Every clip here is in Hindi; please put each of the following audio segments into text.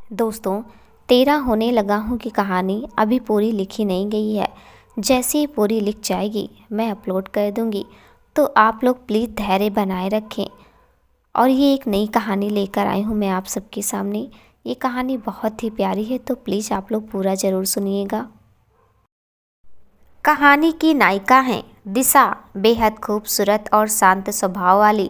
दोस्तों, 13 होने लगा हूँ की कहानी अभी पूरी लिखी नहीं गई है। जैसे ही पूरी लिख जाएगी मैं अपलोड कर दूँगी, तो आप लोग प्लीज़ धैर्य बनाए रखें। और ये एक नई कहानी लेकर आई हूँ मैं आप सबके सामने। ये कहानी बहुत ही प्यारी है, तो प्लीज़ आप लोग पूरा ज़रूर सुनिएगा। कहानी की नायिका हैं दिशा, बेहद खूबसूरत और शांत स्वभाव वाली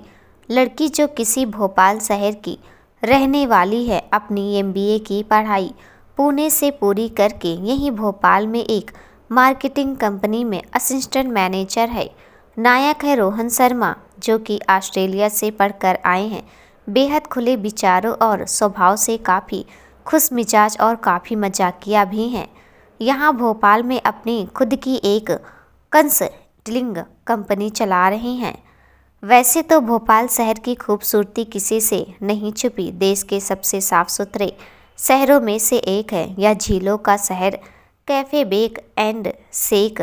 लड़की जो किसी भोपाल शहर की रहने वाली है। अपनी एमबीए की पढ़ाई पुणे से पूरी करके यहीं भोपाल में एक मार्केटिंग कंपनी में असिस्टेंट मैनेजर है। नायक है रोहन शर्मा, जो कि ऑस्ट्रेलिया से पढ़कर आए हैं। बेहद खुले विचारों और स्वभाव से काफ़ी खुश मिजाज और काफ़ी मजाकिया भी हैं। यहाँ भोपाल में अपनी खुद की एक कंसल्टिंग कंपनी चला रहे हैं। वैसे तो भोपाल शहर की खूबसूरती किसी से नहीं छुपी। देश के सबसे साफ सुथरे शहरों में से एक है। यह झीलों का शहर कैफ़े बेक एंड शेक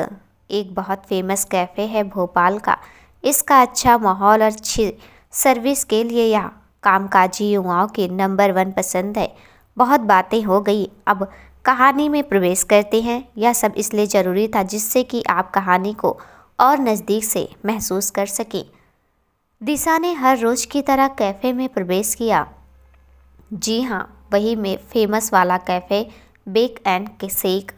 एक बहुत फेमस कैफ़े है भोपाल का। इसका अच्छा माहौल और अच्छी सर्विस के लिए यह कामकाजी युवाओं के नंबर 1 पसंद है। बहुत बातें हो गई, अब कहानी में प्रवेश करते हैं। यह सब इसलिए ज़रूरी था जिससे कि आप कहानी को और नज़दीक से महसूस कर सकें। दिशा ने हर रोज़ की तरह कैफ़े में प्रवेश किया। जी हाँ, वही में फेमस वाला कैफ़े बेक एंड शेक।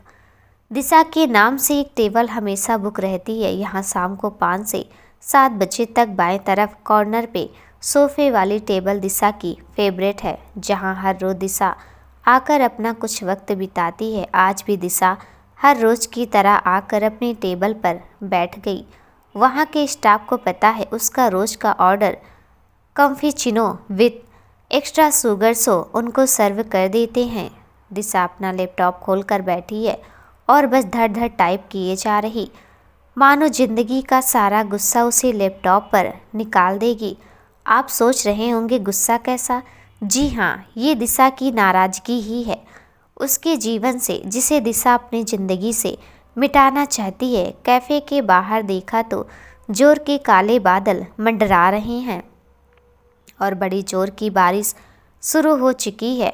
दिशा के नाम से एक टेबल हमेशा बुक रहती है। यहाँ शाम को 5 से 7 बजे तक बाएं तरफ कॉर्नर पे सोफे वाली टेबल दिशा की फेवरेट है, जहाँ हर रोज़ दिशा आकर अपना कुछ वक्त बिताती है। आज भी दिशा हर रोज़ की तरह आकर अपनी टेबल पर बैठ गई। वहाँ के स्टाफ को पता है उसका रोज़ का ऑर्डर कॉफीचिनो विथ एक्स्ट्रा शुगर, सो उनको सर्व कर देते हैं। दिशा अपना लैपटॉप खोलकर बैठी है और बस धड़ धड़ टाइप किए जा रही, मानो जिंदगी का सारा गुस्सा उसे लैपटॉप पर निकाल देगी। आप सोच रहे होंगे गुस्सा कैसा? जी हाँ, ये दिशा की नाराज़गी ही है उसके जीवन से, जिसे दिशा अपनी ज़िंदगी से मिटाना चाहती है। कैफ़े के बाहर देखा तो जोर के काले बादल मंडरा रहे हैं और बड़ी जोर की बारिश शुरू हो चुकी है।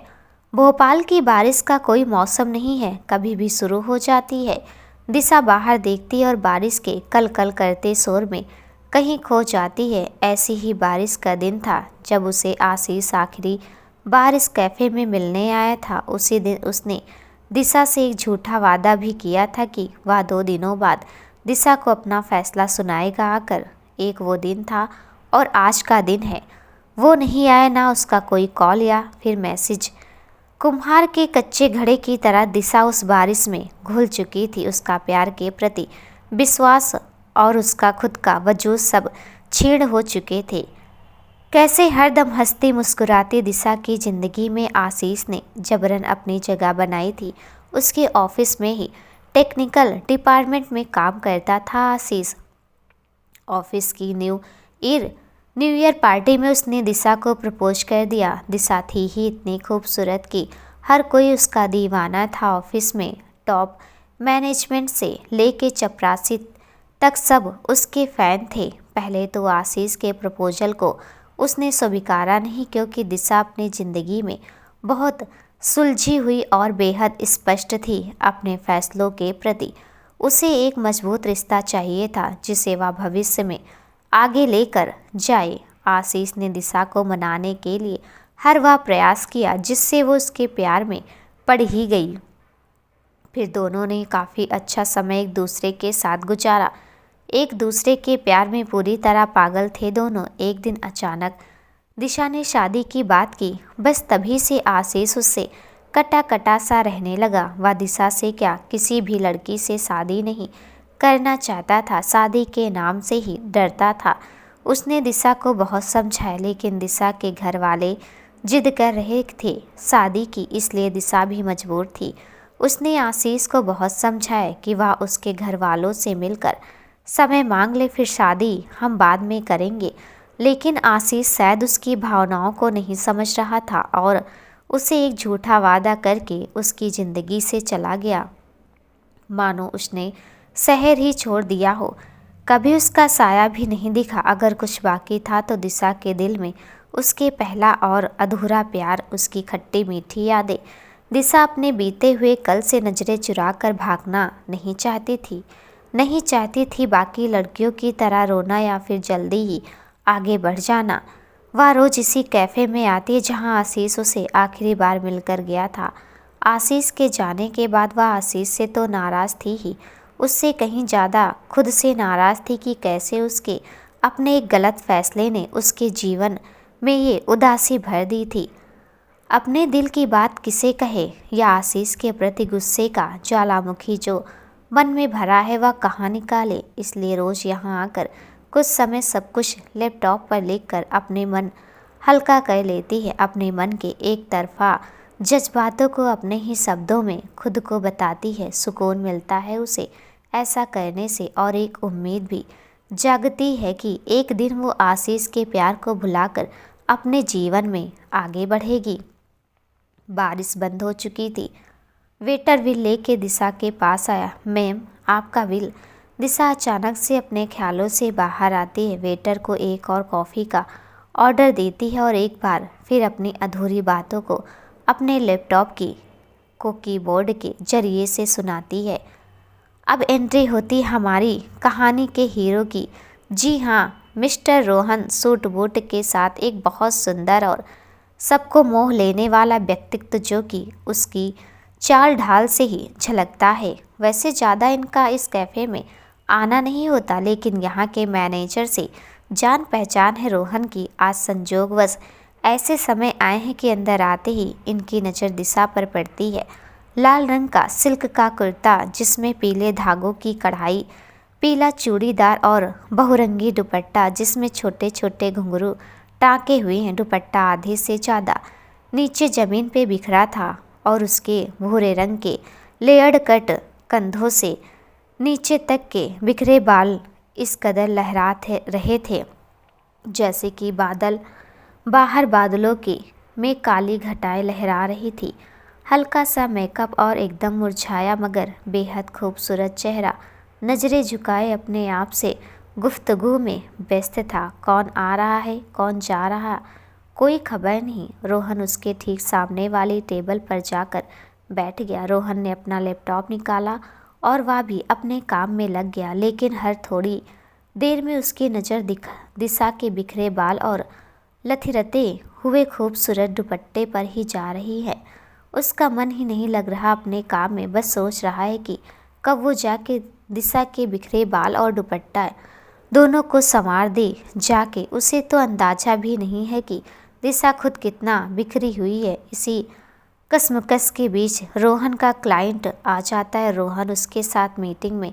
भोपाल की बारिश का कोई मौसम नहीं है, कभी भी शुरू हो जाती है। दिशा बाहर देखती और बारिश के कल कल करते शोर में कहीं खो जाती है। ऐसी ही बारिश का दिन था जब उसे आशीष आखिरी बार इस कैफ़े में मिलने आया था। उसी दिन उसने दिशा से एक झूठा वादा भी किया था कि वह 2 दिनों बाद दिशा को अपना फैसला सुनाएगा आकर। एक वो दिन था और आज का दिन है। वो नहीं आया, ना उसका कोई कॉल या फिर मैसेज। कुम्हार के कच्चे घड़े की तरह दिशा उस बारिश में घुल चुकी थी। उसका प्यार के प्रति विश्वास और उसका खुद का वजूद सब छीड़ हो चुके थे। कैसे हरदम हंसती मुस्कुराती दिशा की ज़िंदगी में आशीष ने जबरन अपनी जगह बनाई थी। उसके ऑफिस में ही टेक्निकल डिपार्टमेंट में काम करता था आशीष। ऑफिस की न्यू ईयर पार्टी में उसने दिशा को प्रपोज कर दिया। दिशा थी ही इतनी खूबसूरत कि हर कोई उसका दीवाना था। ऑफिस में टॉप मैनेजमेंट से लेके चपरासी तक सब उसके फ़ैन थे। पहले तो आशीष के प्रपोजल को उसने स्वीकारा नहीं, क्योंकि दिशा अपनी ज़िंदगी में बहुत सुलझी हुई और बेहद स्पष्ट थी अपने फैसलों के प्रति। उसे एक मजबूत रिश्ता चाहिए था जिसे वह भविष्य में आगे लेकर जाए। आशीष ने दिशा को मनाने के लिए हर वह प्रयास किया जिससे वो उसके प्यार में पड़ ही गई। फिर दोनों ने काफ़ी अच्छा समय एक दूसरे के साथ गुजारा। एक दूसरे के प्यार में पूरी तरह पागल थे दोनों। एक दिन अचानक दिशा ने शादी की बात की। बस तभी से आशीष उससे कटा कटा सा रहने लगा। वह दिशा से क्या किसी भी लड़की से शादी नहीं करना चाहता था, शादी के नाम से ही डरता था। उसने दिशा को बहुत समझाया, लेकिन दिशा के घर वाले जिद कर रहे थे शादी की, इसलिए दिशा भी मजबूर थी। उसने आशीष को बहुत समझाया कि वह उसके घर वालों से मिलकर समय मांग ले, फिर शादी हम बाद में करेंगे। लेकिन आशीष शायद उसकी भावनाओं को नहीं समझ रहा था और उसे एक झूठा वादा करके उसकी ज़िंदगी से चला गया, मानो उसने शहर ही छोड़ दिया हो। कभी उसका साया भी नहीं दिखा। अगर कुछ बाकी था तो दिशा के दिल में उसके पहला और अधूरा प्यार, उसकी खट्टी मीठी यादें। दिशा अपने बीते हुए कल से नजरें चुरा कर भागना नहीं चाहती थी। नहीं चाहती थी बाकी लड़कियों की तरह रोना या फिर जल्दी ही आगे बढ़ जाना। वह रोज इसी कैफ़े में आती जहां आशीष उसे आखिरी बार मिलकर गया था। आशीष के जाने के बाद वह आशीष से तो नाराज़ थी ही, उससे कहीं ज़्यादा खुद से नाराज़ थी कि कैसे उसके अपने एक गलत फैसले ने उसके जीवन में ये उदासी भर दी थी। अपने दिल की बात किसे कहे या आशीष के प्रति गुस्से का ज्वालामुखी जो मन में भरा है वह कहाँ निकाले। इसलिए रोज़ यहाँ आकर कुछ समय सब कुछ लैपटॉप पर लिखकर अपने मन हल्का कर लेती है। अपने मन के एक तरफा जज्बातों को अपने ही शब्दों में खुद को बताती है। सुकून मिलता है उसे ऐसा करने से और एक उम्मीद भी जागती है कि एक दिन वो आशीष के प्यार को भुलाकर अपने जीवन में आगे बढ़ेगी। बारिश बंद हो चुकी थी। वेटर बिल लेके दिशा के पास आया। मैम, आपका बिल। दिशा अचानक से अपने ख्यालों से बाहर आती है। वेटर को एक और कॉफ़ी का ऑर्डर देती है और एक बार फिर अपनी अधूरी बातों को अपने लैपटॉप को कीबोर्ड के जरिए से सुनाती है। अब एंट्री होती हमारी कहानी के हीरो की। जी हाँ, मिस्टर रोहन सूट बूट के साथ एक बहुत सुंदर और सबको मोह लेने वाला व्यक्तित्व जो कि उसकी चाल ढाल से ही झलकता है। वैसे ज़्यादा इनका इस कैफ़े में आना नहीं होता, लेकिन यहाँ के मैनेजर से जान पहचान है रोहन की। आज संजोगवश ऐसे समय आए हैं कि अंदर आते ही इनकी नज़र दिशा पर पड़ती है। लाल रंग का सिल्क का कुर्ता जिसमें पीले धागों की कढ़ाई, पीला चूड़ीदार और बहुरंगी दुपट्टा जिसमें छोटे छोटे घुंघरू टाँके हुए हैं। दुपट्टा आधे से ज़्यादा नीचे ज़मीन पे बिखरा था और उसके भूरे रंग के लेयर्ड कट कंधों से नीचे तक के बिखरे बाल इस कदर लहरा रहे थे जैसे कि बाहर बादलों के में काली घटाएं लहरा रही थी। हल्का सा मेकअप और एकदम मुरझाया मगर बेहद खूबसूरत चेहरा नज़रें झुकाए अपने आप से गुफ्तगू में व्यस्त था। कौन आ रहा है, कौन जा रहा, कोई खबर नहीं। रोहन उसके ठीक सामने वाली टेबल पर जाकर बैठ गया। रोहन ने अपना लैपटॉप निकाला और वह भी अपने काम में लग गया, लेकिन हर थोड़ी देर में उसकी नज़र दिशा के बिखरे बाल और लथरते हुए खूबसूरत दुपट्टे पर ही जा रही है। उसका मन ही नहीं लग रहा अपने काम में, बस सोच रहा है कि कब वो जाके दिशा के बिखरे बाल और दुपट्टा दोनों को संवार दे जाके। उसे तो अंदाज़ा भी नहीं है कि दिशा खुद कितना बिखरी हुई है। इसी कसमकस के बीच रोहन का क्लाइंट आ जाता है। रोहन उसके साथ मीटिंग में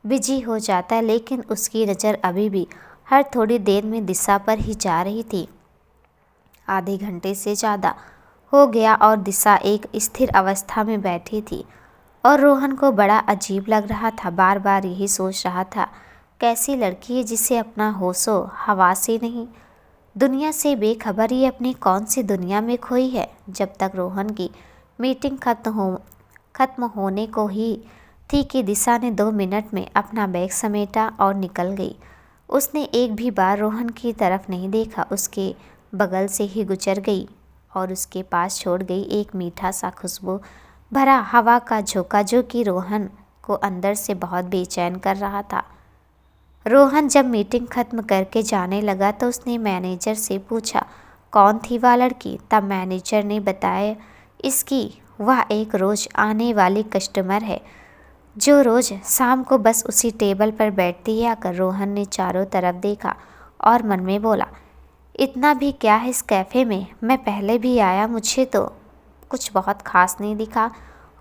बिजी हो जाता है, लेकिन उसकी नज़र अभी भी हर थोड़ी देर में दिशा पर ही जा रही थी। आधे घंटे से ज़्यादा हो गया और दिशा एक स्थिर अवस्था में बैठी थी और रोहन को बड़ा अजीब लग रहा था। बार बार यही सोच रहा था, कैसी लड़की है जिसे अपना होशो हवास ही नहीं, दुनिया से बेखबर ही अपनी कौन सी दुनिया में खोई है। जब तक रोहन की मीटिंग खत्म होने को ही थी कि दिशा ने 2 मिनट में अपना बैग समेटा और निकल गई। उसने एक भी बार रोहन की तरफ नहीं देखा, उसके बगल से ही गुजर गई और उसके पास छोड़ गई एक मीठा सा खुशबू भरा हवा का झोंका जो कि रोहन को अंदर से बहुत बेचैन कर रहा था। रोहन जब मीटिंग खत्म करके जाने लगा तो उसने मैनेजर से पूछा, कौन थी वह लड़की। तब मैनेजर ने बताया, इसकी वह एक रोज़ आने वाली कस्टमर है जो रोज़ शाम को बस उसी टेबल पर बैठती है आकर। रोहन ने चारों तरफ देखा और मन में बोला, इतना भी क्या है इस कैफ़े में, मैं पहले भी आया, मुझे तो कुछ बहुत खास नहीं दिखा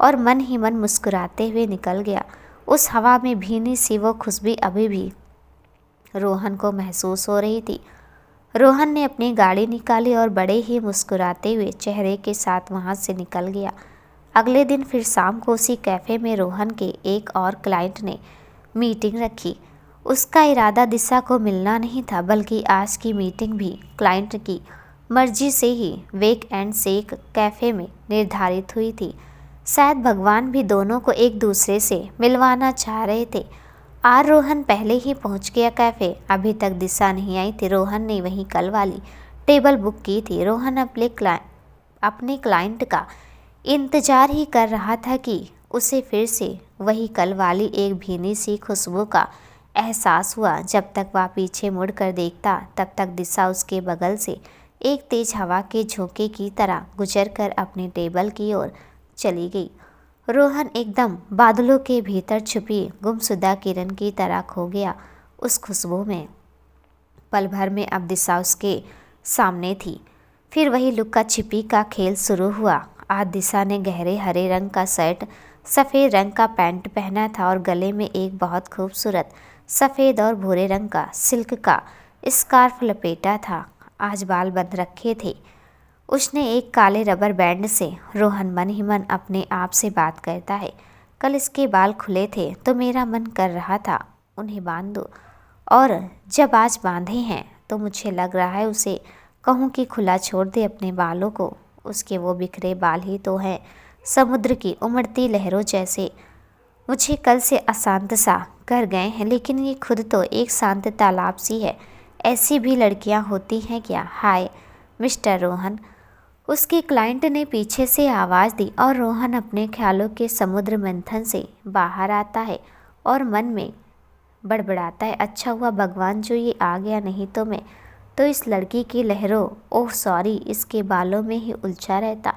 और मन ही मन मुस्कुराते हुए निकल गया। उस हवा में भीनी सी वो खुशबू अभी भी रोहन को महसूस हो रही थी। रोहन ने अपनी गाड़ी निकाली और बड़े ही मुस्कुराते हुए चेहरे के साथ वहां से निकल गया। अगले दिन फिर शाम को उसी कैफ़े में रोहन के एक और क्लाइंट ने मीटिंग रखी। उसका इरादा दिशा को मिलना नहीं था, बल्कि आज की मीटिंग भी क्लाइंट की मर्जी से ही वेक एंड शेक कैफ़े में निर्धारित हुई थी। शायद भगवान भी दोनों को एक दूसरे से मिलवाना चाह रहे थे। रोहन पहले ही पहुंच गया कैफ़े। अभी तक दिशा नहीं आई थी। रोहन ने वहीं कल वाली टेबल बुक की थी। रोहन अपने क्लाइंट का इंतजार ही कर रहा था कि उसे फिर से वही कल वाली एक भीनी सी खुशबू का एहसास हुआ। जब तक वह पीछे मुड़कर देखता तब तक दिशा उसके बगल से एक तेज हवा के झोंके की तरह गुजरकर अपनी टेबल की ओर चली गई। रोहन एकदम बादलों के भीतर छुपी गुमशुदा किरण की तरह खो गया उस खुशबू में। पल भर में अब दिशा उसके सामने थी। फिर वही लुक्का छिपी का खेल शुरू हुआ। आज दिशा ने गहरे हरे रंग का शर्ट, सफ़ेद रंग का पैंट पहना था और गले में एक बहुत खूबसूरत सफ़ेद और भूरे रंग का सिल्क का स्कार्फ लपेटा था। आज बाल बंद रखे थे उसने एक काले रबर बैंड से। रोहन मन ही मन अपने आप से बात करता है, कल इसके बाल खुले थे तो मेरा मन कर रहा था उन्हें बांध दूँ, और जब आज बांधे हैं तो मुझे लग रहा है उसे कहूँ कि खुला छोड़ दे अपने बालों को। उसके वो बिखरे बाल ही तो हैं समुद्र की उमड़ती लहरों जैसे, मुझे कल से अशांत सा कर गए हैं। लेकिन ये खुद तो एक शांत तालाब सी है। ऐसी भी लड़कियां होती हैं क्या? हाय मिस्टर रोहन, उसके क्लाइंट ने पीछे से आवाज़ दी और रोहन अपने ख्यालों के समुद्र मंथन से बाहर आता है और मन में बड़बड़ाता है, अच्छा हुआ भगवान जो ये आ गया, नहीं तो मैं तो इस लड़की की लहरों, ओह सॉरी, इसके बालों में ही उलझा रहता।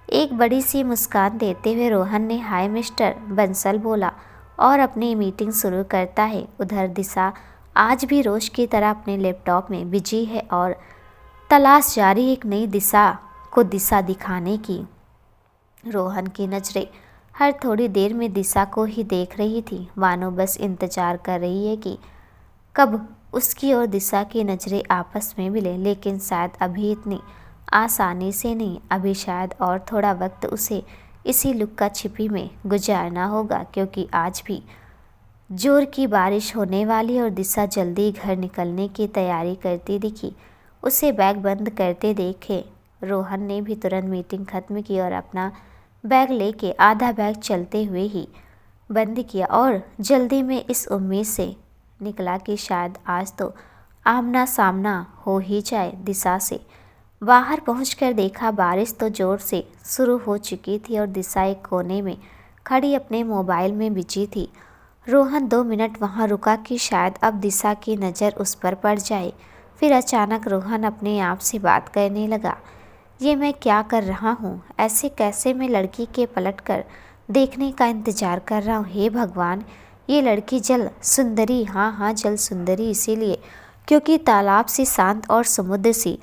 एक बड़ी सी मुस्कान देते हुए रोहन ने हाय मिस्टर बंसल बोला और अपनी मीटिंग शुरू करता है। उधर दिशा आज भी रोज की तरह अपने लैपटॉप में बिजी है और तलाश जारी एक नई दिशा को दिशा दिखाने की। रोहन की नज़रें हर थोड़ी देर में दिशा को ही देख रही थी, मानो बस इंतजार कर रही है कि कब उसकी और दिशा की नज़रें आपस में मिले। लेकिन शायद अभी इतनी आसानी से नहीं। अभी शायद और थोड़ा वक्त उसे इसी लुक्का छिपी में गुजारना होगा, क्योंकि आज भी जोर की बारिश होने वाली और दिशा जल्दी घर निकलने की तैयारी करती दिखी। उसे बैग बंद करते देखे रोहन ने भी तुरंत मीटिंग खत्म की और अपना बैग लेके आधा बैग चलते हुए ही बंद किया और जल्दी में इस उम्मीद से निकला कि शायद आज तो आमना सामना हो ही जाए दिशा से। बाहर पहुंचकर देखा बारिश तो जोर से शुरू हो चुकी थी और दिशा एक कोने में खड़ी अपने मोबाइल में बिजी थी। रोहन 2 मिनट वहां रुका कि शायद अब दिशा की नज़र उस पर पड़ जाए। फिर अचानक रोहन अपने आप से बात करने लगा, ये मैं क्या कर रहा हूँ? ऐसे कैसे मैं लड़की के पलट कर देखने का इंतज़ार कर रहा हूँ? हे भगवान, ये लड़की जल सुंदरी, हाँ जल सुंदरी इसीलिए क्योंकि तालाब सी शांत और समुद्र सी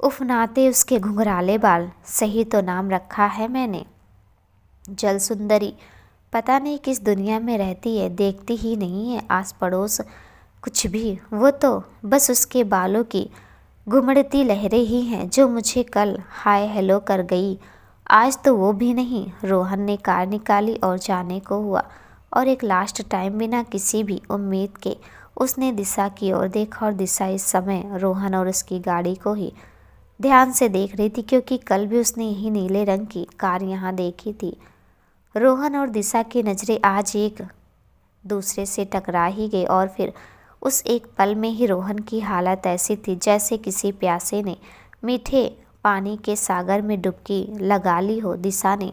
उफनाते उसके घुंघराले बाल, सही तो नाम रखा है मैंने, जल सुंदरी। पता नहीं किस दुनिया में रहती है, देखती ही नहीं है आस पड़ोस कुछ भी। वो तो बस उसके बालों की घुमड़ती लहरें ही हैं जो मुझे कल हाय हेलो कर गई, आज तो वो भी नहीं। रोहन ने कार निकाली और जाने को हुआ और एक लास्ट टाइम बिना किसी भी उम्मीद के उसने दिशा की ओर देखा और दिशा इस समय रोहन और उसकी गाड़ी को ही ध्यान से देख रही थी, क्योंकि कल भी उसने यही नीले रंग की कार यहाँ देखी थी। रोहन और दिशा की नज़रें आज एक दूसरे से टकरा ही गई और फिर उस एक पल में ही रोहन की हालत ऐसी थी जैसे किसी प्यासे ने मीठे पानी के सागर में डुबकी लगा ली हो। दिशा ने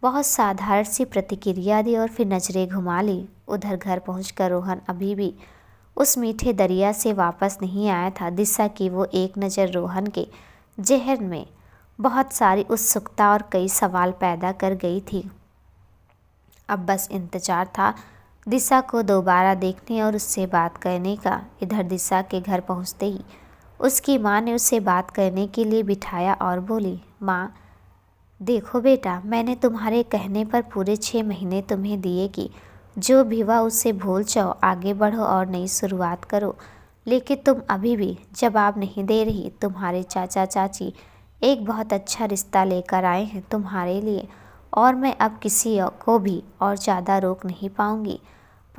बहुत साधारण सी प्रतिक्रिया दी और फिर नज़रें घुमा ली। उधर घर पहुंचकर रोहन अभी भी उस मीठे दरिया से वापस नहीं आया था। दिशा की वो एक नज़र रोहन के जहन में बहुत सारी उत्सुकता और कई सवाल पैदा कर गई थी। अब बस इंतज़ार था दिशा को दोबारा देखने और उससे बात करने का। इधर दिशा के घर पहुंचते ही उसकी माँ ने उसे बात करने के लिए बिठाया और बोली, माँ देखो बेटा, मैंने तुम्हारे कहने पर पूरे 6 महीने तुम्हें दिए कि जो भी हुआ उससे भूल जाओ, आगे बढ़ो और नई शुरुआत करो। लेकिन तुम अभी भी जवाब नहीं दे रही। तुम्हारे चाचा चाची एक बहुत अच्छा रिश्ता लेकर आए हैं तुम्हारे लिए और मैं अब किसी को भी और ज़्यादा रोक नहीं पाऊँगी।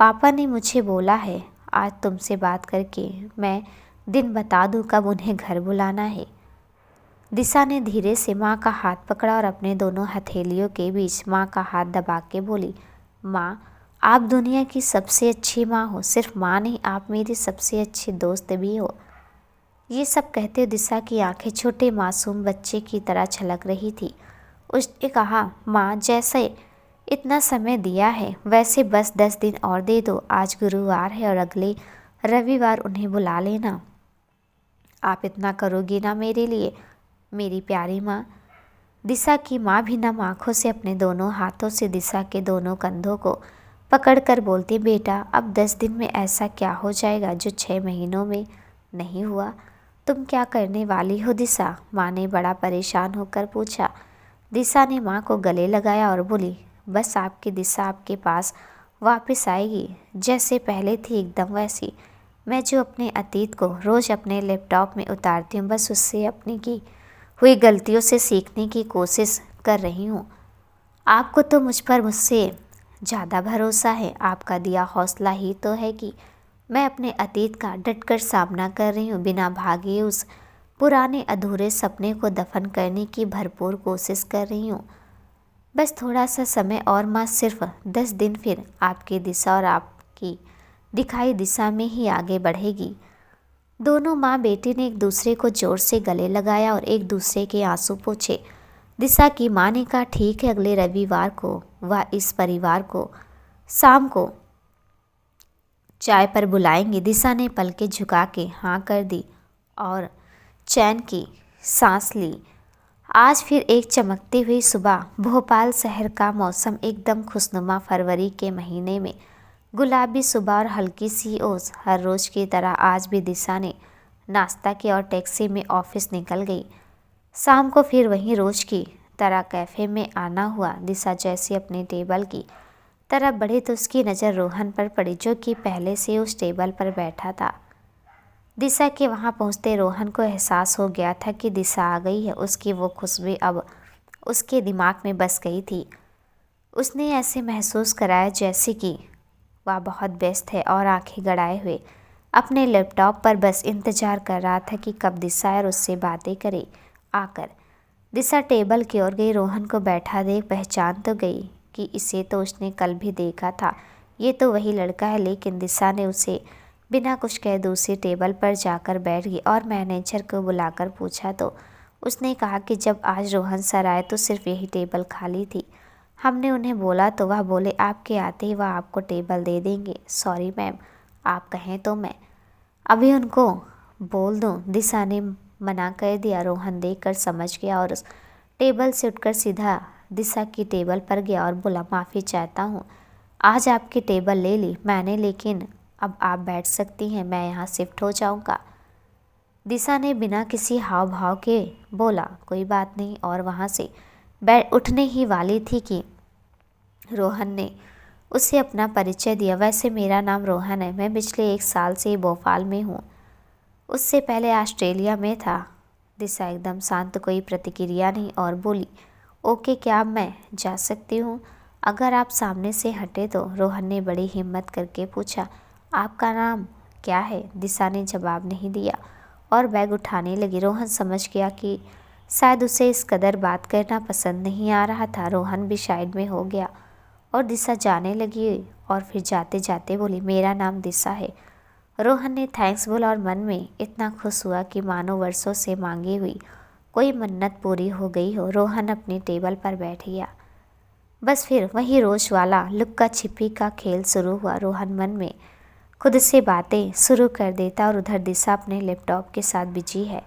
पापा ने मुझे बोला है आज तुमसे बात करके मैं दिन बता दूँ कब उन्हें घर बुलाना है। दिशा ने धीरे से माँ का हाथ पकड़ा और अपने दोनों हथेलियों के बीच माँ का हाथ दबा के बोली, माँ आप दुनिया की सबसे अच्छी माँ हो। सिर्फ माँ नहीं, आप मेरी सबसे अच्छी दोस्त भी हो। ये सब कहते दिशा की आंखें छोटे मासूम बच्चे की तरह छलक रही थी। उसने कहा, माँ, जैसे इतना समय दिया है वैसे बस 10 दिन और दे दो। आज गुरुवार है और अगले रविवार उन्हें बुला लेना। आप इतना करोगी ना मेरे लिए, मेरी प्यारी माँ। दिशा की माँ भी नम आंखों से अपने दोनों हाथों से दिशा के दोनों कंधों को पकड़कर बोलती, बेटा, अब 10 दिन में ऐसा क्या हो जाएगा जो 6 महीनों में नहीं हुआ? तुम क्या करने वाली हो दिशा? माँ ने बड़ा परेशान होकर पूछा। दिशा ने माँ को गले लगाया और बोली, बस आपकी दिशा आपके पास वापस आएगी, जैसे पहले थी एकदम वैसी। मैं जो अपने अतीत को रोज़ अपने लैपटॉप में उतारती हूँ, बस उससे अपनी की हुई गलतियों से सीखने की कोशिश कर रही हूँ। आपको तो मुझ पर मुझसे ज़्यादा भरोसा है। आपका दिया हौसला ही तो है कि मैं अपने अतीत का डटकर सामना कर रही हूँ। बिना भागे उस पुराने अधूरे सपने को दफन करने की भरपूर कोशिश कर रही हूँ। बस थोड़ा सा समय और माँ, सिर्फ 10 दिन, फिर आपकी दिशा और आपकी दिखाई दिशा में ही आगे बढ़ेगी। दोनों माँ बेटी ने एक दूसरे को जोर से गले लगाया और एक दूसरे के आंसू पोंछे। दिशा की माँ ने कहा, ठीक है, अगले रविवार को वह इस परिवार को शाम को चाय पर बुलाएंगे। दिशा ने पलकें झुका के हाँ कर दी और चैन की सांस ली। आज फिर एक चमकती हुई सुबह। भोपाल शहर का मौसम एकदम खुशनुमा। फरवरी के महीने में गुलाबी सुबह और हल्की सी ओस। हर रोज़ की तरह आज भी दिशा ने नाश्ता किया और टैक्सी में ऑफिस निकल गई। शाम को फिर वहीं रोज़ की तरह कैफ़े में आना हुआ। दिशा जैसे अपने टेबल की तरफ बढ़ी तो उसकी नज़र रोहन पर पड़ी, जो कि पहले से उस टेबल पर बैठा था। दिशा के वहाँ पहुँचते रोहन को एहसास हो गया था कि दिशा आ गई है। उसकी वो खुशबू अब उसके दिमाग में बस गई थी। उसने ऐसे महसूस कराया जैसे कि वह बहुत व्यस्त है और आंखें गड़ाए हुए अपने लैपटॉप पर बस इंतज़ार कर रहा था कि कब दिशा और उससे बातें करे आकर। दिशा टेबल की ओर गई। रोहन को बैठा देख पहचान तो गई कि इसे तो उसने कल भी देखा था, ये तो वही लड़का है। लेकिन दिशा ने उसे बिना कुछ कहे दूसरी टेबल पर जाकर बैठ गई और मैनेजर को बुलाकर पूछा तो उसने कहा कि जब आज रोहन सर आए तो सिर्फ यही टेबल खाली थी। हमने उन्हें बोला तो वह बोले आपके आते ही वह आपको टेबल दे देंगे। सॉरी मैम, आप कहें तो मैं अभी उनको बोल दूं? दिशा ने मना कर दिया। रोहन देखकर समझ गया और उस टेबल से उठकर सीधा दिशा की टेबल पर गया और बोला, माफ़ी चाहता हूँ, आज आपकी टेबल ले ली मैंने, लेकिन अब आप बैठ सकती हैं, मैं यहाँ शिफ्ट हो जाऊँगा। दिशा ने बिना किसी हाव भाव के बोला, कोई बात नहीं, और वहाँ से बैठ उठने ही वाली थी कि रोहन ने उसे अपना परिचय दिया। वैसे मेरा नाम रोहन है, मैं पिछले 1 साल से भोपाल में हूँ, उससे पहले ऑस्ट्रेलिया में था। दिशा एकदम शांत, कोई प्रतिक्रिया नहीं, और बोली, ओके, क्या अब मैं जा सकती हूँ? अगर आप सामने से हटे तो। रोहन ने बड़ी हिम्मत करके पूछा, आपका नाम क्या है? दिशा ने जवाब नहीं दिया और बैग उठाने लगी। रोहन समझ गया कि शायद उसे इस कदर बात करना पसंद नहीं आ रहा था। रोहन भी साइड में हो गया और दिशा जाने लगी और फिर जाते जाते बोली, मेरा नाम दिशा है। रोहन ने थैंक्स बोला और मन में इतना खुश हुआ कि मानो वर्षों से मांगी हुई कोई मन्नत पूरी हो गई हो। रोहन अपनी टेबल पर बैठ गया। बस फिर वही रोज वाला लुक्का छिपी का खेल शुरू हुआ। रोहन मन में खुद से बातें शुरू कर देता और उधर दिशा अपने लैपटॉप के साथ बिजी है।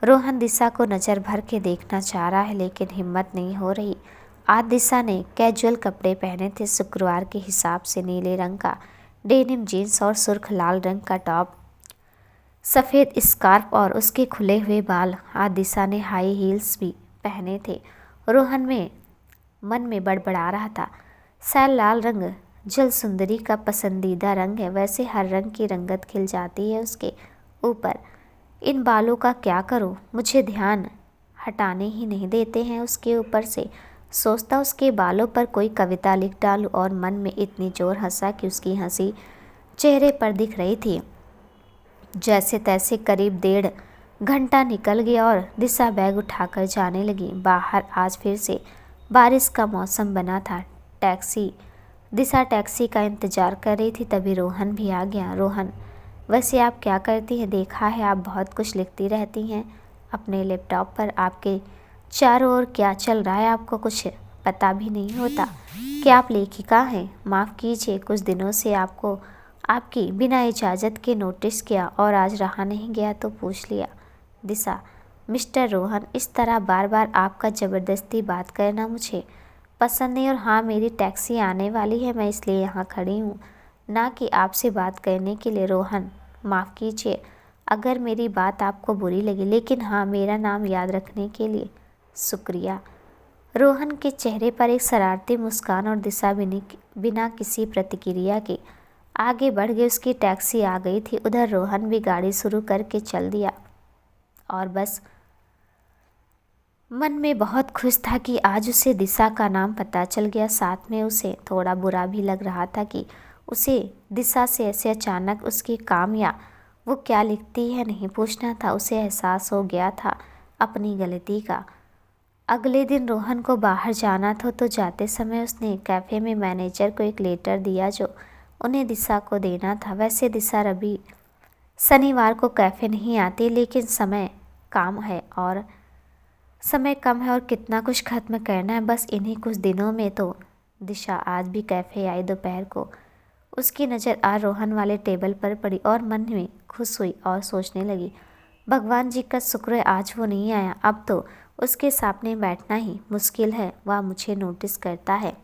रोहन दिशा को नज़र भर के देखना चाह रहा है लेकिन हिम्मत नहीं हो रही। आज दिशा ने कैजुअल कपड़े पहने थे, शुक्रवार के हिसाब से नीले रंग का डेनिम जीन्स और सुर्ख लाल रंग का टॉप, सफ़ेद स्कार्फ और उसके खुले हुए बाल। आज दिशा ने हाई हील्स भी पहने थे। रोहन में मन में बड़बड़ा रहा था, शायद लाल रंग जल सुंदरी का पसंदीदा रंग है, वैसे हर रंग की रंगत खिल जाती है उसके ऊपर। इन बालों का क्या करूं? मुझे ध्यान हटाने ही नहीं देते हैं उसके ऊपर से। सोचता उसके बालों पर कोई कविता लिख डालूं और मन में इतनी जोर हंसा कि उसकी हंसी चेहरे पर दिख रही थी। जैसे तैसे करीब 1.5 घंटा निकल गया और दिशा बैग उठाकर जाने लगी। बाहर आज फिर से बारिश का मौसम बना था। दिशा टैक्सी का इंतज़ार कर रही थी, तभी रोहन भी आ गया। रोहन वैसे आप क्या करती हैं? देखा है आप बहुत कुछ लिखती रहती हैं अपने लैपटॉप पर। आपके चारों ओर क्या चल रहा है आपको कुछ पता भी नहीं होता। क्या आप लेखिका हैं? माफ़ कीजिए, कुछ दिनों से आपको आपकी बिना इजाज़त के नोटिस किया और आज रहा नहीं गया तो पूछ लिया। दिशा, मिस्टर रोहन, इस तरह बार बार आपका ज़बरदस्ती बात करना मुझे पसंद नहीं। और हाँ, मेरी टैक्सी आने वाली है, मैं इसलिए यहाँ खड़ी हूँ, ना कि आपसे बात करने के लिए। रोहन, माफ़ कीजिए अगर मेरी बात आपको बुरी लगी, लेकिन हाँ, मेरा नाम याद रखने के लिए शुक्रिया। रोहन के चेहरे पर एक शरारती मुस्कान और दिशा बिना किसी प्रतिक्रिया के आगे बढ़ गई। उसकी टैक्सी आ गई थी। उधर रोहन भी गाड़ी शुरू करके चल दिया और बस मन में बहुत खुश था कि आज उसे दिशा का नाम पता चल गया। साथ में उसे थोड़ा बुरा भी लग रहा था कि उसे दिशा से ऐसे अचानक उसके काम या वो क्या लिखती है नहीं पूछना था। उसे एहसास हो गया था अपनी गलती का। अगले दिन रोहन को बाहर जाना था तो जाते समय उसने कैफ़े में मैनेजर को एक लेटर दिया जो उन्हें दिशा को देना था। वैसे दिशा रवि शनिवार को कैफ़े नहीं आती, लेकिन समय कम है और कितना कुछ ख़त्म करना है बस इन्हीं कुछ दिनों में। तो दिशा आज भी कैफ़े आई। दोपहर को उसकी नज़र आ रोहन वाले टेबल पर पड़ी और मन में खुश हुई और सोचने लगी, भगवान जी का शुक्र है आज वो नहीं आया। अब तो उसके सामने बैठना ही मुश्किल है, वह मुझे नोटिस करता है।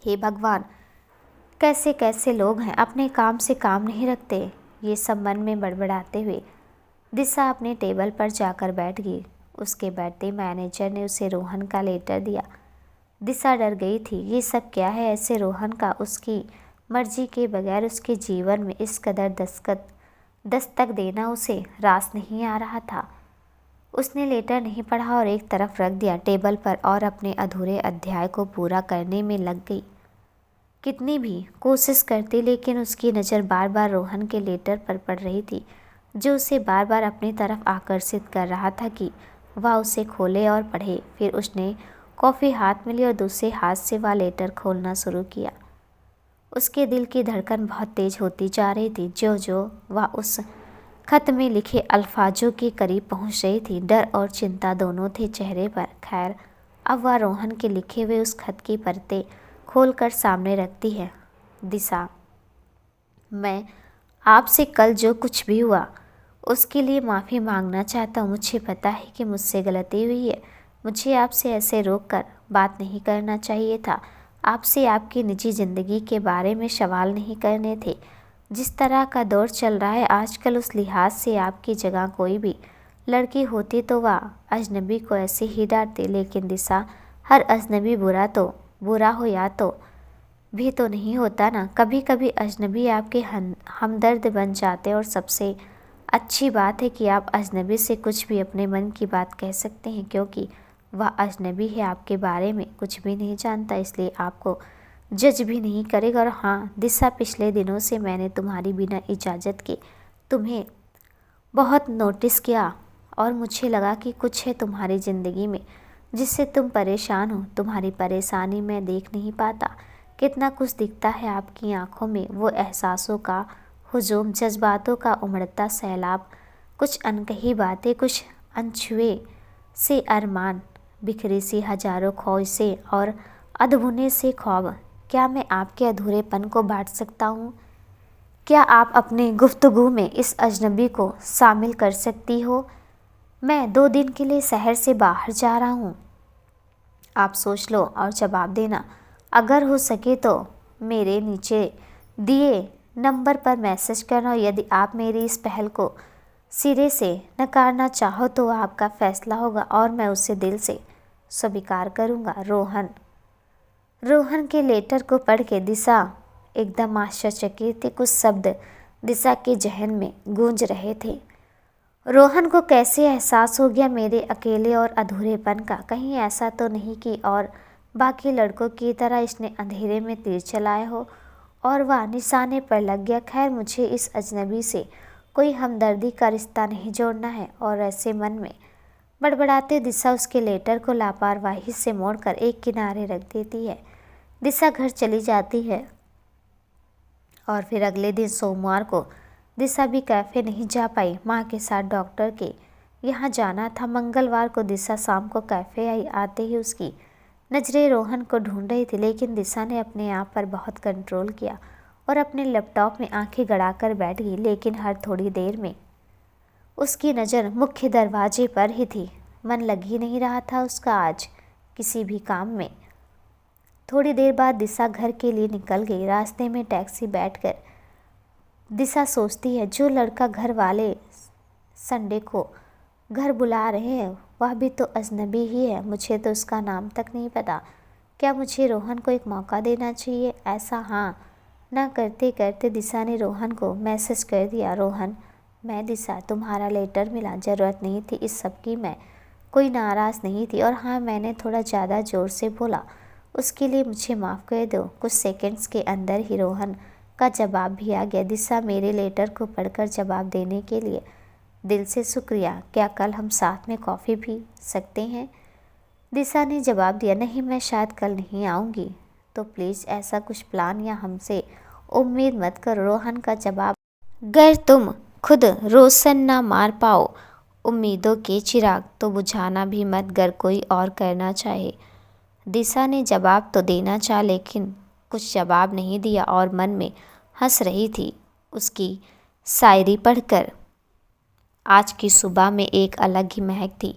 हे भगवान, कैसे कैसे लोग हैं, अपने काम से काम नहीं रखते। ये सब मन में बड़बड़ाते हुए दिशा अपने टेबल पर जाकर बैठ गई। उसके बैठते मैनेजर ने उसे रोहन का लेटर दिया। दिशा डर गई थी। ये सब क्या है? ऐसे रोहन का उसकी मर्जी के बगैर उसके जीवन में इस कदर दस्तक देना उसे रास नहीं आ रहा था। उसने लेटर नहीं पढ़ा और एक तरफ रख दिया टेबल पर और अपने अधूरे अध्याय को पूरा करने में लग गई। कितनी भी कोशिश करती, लेकिन उसकी नज़र बार बार रोहन के लेटर पर पड़ रही थी जो उसे बार बार अपनी तरफ आकर्षित कर रहा था कि वह उसे खोले और पढ़े। फिर उसने कॉफ़ी हाथ में ली और दूसरे हाथ से वह लेटर खोलना शुरू किया। उसके दिल की धड़कन बहुत तेज होती जा रही थी जो जो वह उस खत में लिखे अल्फाजों के करीब पहुंच रही थी। डर और चिंता दोनों थे चेहरे पर। खैर, अब वह रोहन के लिखे हुए उस खत की परतें खोलकर सामने रखती है। दिशा, मैं आपसे कल जो कुछ भी हुआ उसके लिए माफ़ी मांगना चाहता हूँ। मुझे पता है कि मुझसे गलती हुई है। मुझे आपसे ऐसे रोक कर बात नहीं करना चाहिए था। आपसे आपकी निजी ज़िंदगी के बारे में सवाल नहीं करने थे। जिस तरह का दौर चल रहा है आजकल, उस लिहाज से आपकी जगह कोई भी लड़की होती तो वह अजनबी को ऐसे ही डांटती। लेकिन दिशा, हर अजनबी बुरा हो या तो भी तो नहीं होता ना। कभी कभी अजनबी आपके हमदर्द बन जाते। और सबसे अच्छी बात है कि आप अजनबी से कुछ भी अपने मन की बात कह सकते हैं, क्योंकि वह अजनबी है, आपके बारे में कुछ भी नहीं जानता, इसलिए आपको जज भी नहीं करेगा। और हाँ दिशा, पिछले दिनों से मैंने तुम्हारी बिना इजाज़त के तुम्हें बहुत नोटिस किया और मुझे लगा कि कुछ है तुम्हारी ज़िंदगी में जिससे तुम परेशान हो। तुम्हारी परेशानी मैं देख नहीं पाता। कितना कुछ दिखता है आपकी आंखों में, वो एहसासों का हुजूम, जज्बातों का उमड़ता सैलाब, कुछ अनकही बातें, कुछ अनछुए से अरमान, बिखरी सी हजारों ख्वाहिशें और अधभुने से ख्वाब। क्या मैं आपके अधूरेपन को बांट सकता हूँ? क्या आप अपने गुफ्तगू में इस अजनबी को शामिल कर सकती हो? मैं 2 दिन के लिए शहर से बाहर जा रहा हूँ। आप सोच लो और जवाब देना। अगर हो सके तो मेरे नीचे दिए नंबर पर मैसेज करना। और यदि आप मेरी इस पहल को सिरे से नकारना चाहो तो आपका फैसला होगा और मैं उसे दिल से स्वीकार करूँगा। रोहन के लेटर को पढ़ के दिशा एकदम आश्चर्यचकित थी। कुछ शब्द दिशा के जहन में गूंज रहे थे। रोहन को कैसे एहसास हो गया मेरे अकेले और अधूरेपन का? कहीं ऐसा तो नहीं कि और बाकी लड़कों की तरह इसने अंधेरे में तीर चलाया हो और वह निशाने पर लग गया। खैर, मुझे इस अजनबी से कोई हमदर्दी का रिश्ता नहीं जोड़ना है। और ऐसे मन में बड़बड़ाते दिशा उसके लेटर को लापरवाही से मोड़कर एक किनारे रख देती है। दिशा घर चली जाती है और फिर अगले दिन सोमवार को दिशा भी कैफ़े नहीं जा पाई। माँ के साथ डॉक्टर के यहाँ जाना था। मंगलवार को दिशा शाम को कैफ़े आई। आते ही उसकी नज़रें रोहन को ढूंढ रही थी, लेकिन दिशा ने अपने आप पर बहुत कंट्रोल किया और अपने लैपटॉप में आंखें गड़ाकर बैठ गई। लेकिन हर थोड़ी देर में उसकी नज़र मुख्य दरवाजे पर ही थी। मन लग ही नहीं रहा था उसका आज किसी भी काम में। थोड़ी देर बाद दिशा घर के लिए निकल गई। रास्ते में टैक्सी बैठकर दिशा सोचती है, जो लड़का घर वाले संडे को घर बुला रहे हैं वह भी तो अजनबी ही है। मुझे तो उसका नाम तक नहीं पता। क्या मुझे रोहन को एक मौका देना चाहिए? ऐसा हाँ ना करते करते दिशा ने रोहन को मैसेज कर दिया, रोहन मैं दिशा, तुम्हारा लेटर मिला। ज़रूरत नहीं थी इस सब की, मैं कोई नाराज़ नहीं थी, और हाँ मैंने थोड़ा ज़्यादा ज़ोर से बोला, उसके लिए मुझे माफ़ कर दो। कुछ सेकंड्स के अंदर ही रोहन का जवाब भी आ गया। दिशा, मेरे लेटर को पढ़कर जवाब देने के लिए दिल से शुक्रिया। क्या कल हम साथ में कॉफ़ी पी सकते हैं? दिशा ने जवाब दिया, नहीं मैं शायद कल नहीं आऊँगी। तो प्लीज़ ऐसा कुछ प्लान या हमसे उम्मीद मत करो। रोहन का जवाब, अगर तुम खुद रोशन ना मार पाओ उम्मीदों के चिराग तो बुझाना भी मत, गर कोई और करना चाहे। दिशा ने जवाब तो देना चाहा लेकिन कुछ जवाब नहीं दिया और मन में हंस रही थी उसकी शायरी पढ़कर। आज की सुबह में एक अलग ही महक थी।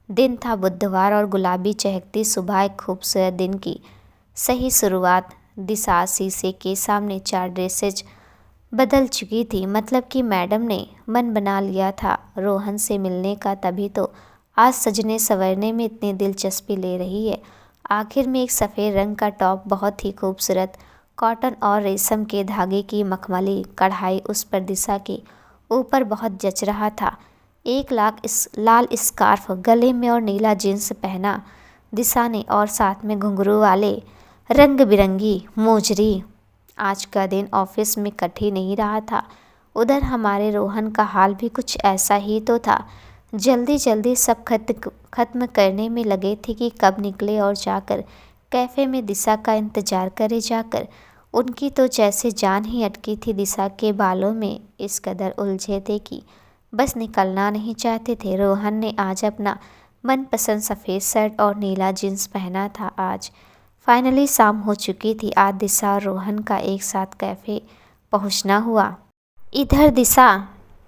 दिन था बुधवार और गुलाबी चहकती सुबह एक खूबसूरत दिन की सही शुरुआत। दिशा शीशे के सामने 4 ड्रेसेज बदल चुकी थी। मतलब कि मैडम ने मन बना लिया था रोहन से मिलने का, तभी तो आज सजने संवरने में इतनी दिलचस्पी ले रही है। आखिर में एक सफ़ेद रंग का टॉप, बहुत ही खूबसूरत कॉटन और रेशम के धागे की मखमली कढ़ाई उस पर दिशा के ऊपर बहुत जच रहा था। एक लाल स्कार्फ गले में और नीला जींस पहना दिशा ने, और साथ में घुंघरू वाले रंग बिरंगी मोजरी। आज का दिन ऑफिस में कट ही नहीं रहा था। उधर हमारे रोहन का हाल भी कुछ ऐसा ही तो था। जल्दी जल्दी सब खत्म करने में लगे थे कि कब निकले और जाकर कैफ़े में दिशा का इंतज़ार करे जाकर। उनकी तो जैसे जान ही अटकी थी। दिशा के बालों में इस कदर उलझे थे कि बस निकलना नहीं चाहते थे। रोहन ने आज अपना मनपसंद सफ़ेद शर्ट और नीला जींस पहना था। आज फाइनली शाम हो चुकी थी। आज दिशा और रोहन का एक साथ कैफ़े पहुंचना हुआ। इधर दिशा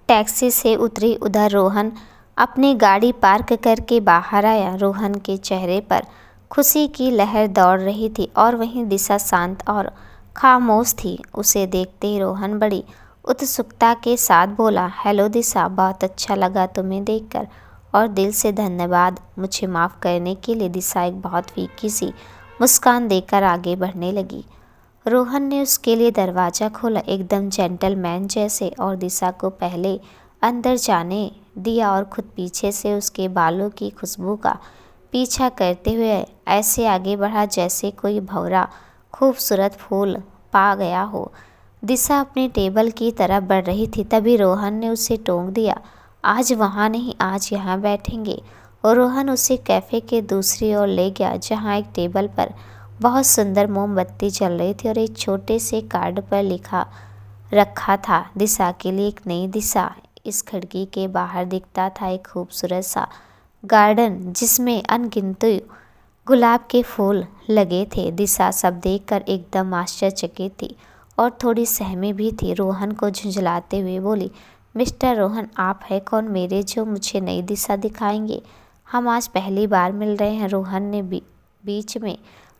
टैक्सी से उतरी, उधर रोहन अपनी गाड़ी पार्क करके बाहर आया। रोहन के चेहरे पर खुशी की लहर दौड़ रही थी और वहीं दिशा शांत और खामोश थी। उसे देखते ही रोहन बड़ी उत्सुकता के साथ बोला, हेलो दिशा, बहुत अच्छा लगा तुम्हें देखकर और दिल से धन्यवाद मुझे माफ़ करने के लिए। दिशा एक बहुत फीकी सी मुस्कान देकर आगे बढ़ने लगी। रोहन ने उसके लिए दरवाज़ा खोला एकदम जेंटलमैन जैसे, और दिशा को पहले अंदर जाने दिया और खुद पीछे से उसके बालों की खुशबू का पीछा करते हुए ऐसे आगे बढ़ा जैसे कोई भंवरा खूबसूरत फूल पा गया हो। दिशा अपने टेबल की तरफ बढ़ रही थी, तभी रोहन ने उसे टोक दिया, आज वहाँ नहीं, आज यहाँ बैठेंगे। और रोहन उसे कैफ़े के दूसरी ओर ले गया जहाँ एक टेबल पर बहुत सुंदर मोमबत्ती जल रही थी और एक छोटे से कार्ड पर लिखा रखा था, दिशा के लिए एक नई दिशा। इस खिड़की के बाहर दिखता था एक खूबसूरत सा गार्डन जिसमें अनगिनत गुलाब के फूल लगे थे। दिशा सब देखकर एकदम आश्चर्यचकित थी और थोड़ी सहमी भी थी। रोहन को झुंझलाते हुए बोली, मिस्टर रोहन, आप है कौन मेरे जो मुझे नई दिशा दिखाएंगे? हम आज पहली बार मिल रहे हैं। रोहन ने बीच में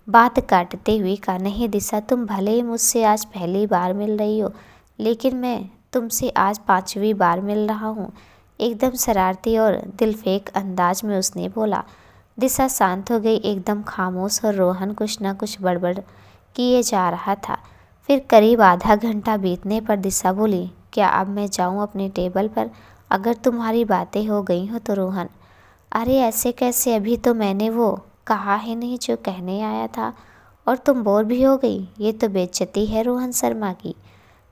बात काटते हुए कहा, नहीं दिशा, तुम भले ही मुझसे आज पहली बार मिल रही हो, लेकिन मैं तुमसे आज 5वीं बार मिल रहा हूँ। एकदम शरारती और दिलफेक अंदाज में उसने बोला। दिशा शांत हो गई, एकदम खामोश, और रोहन कुछ न कुछ बड़बड़ किए जा रहा था। फिर करीब आधा घंटा बीतने पर दिशा बोली, क्या अब मैं जाऊँ अपने टेबल पर? अगर तुम्हारी बातें हो गई हो तो। रोहन, अरे ऐसे कैसे, अभी तो मैंने वो कहा ही नहीं जो कहने आया था और तुम बोर भी हो गई। ये तो बेइज्जती है रोहन शर्मा की।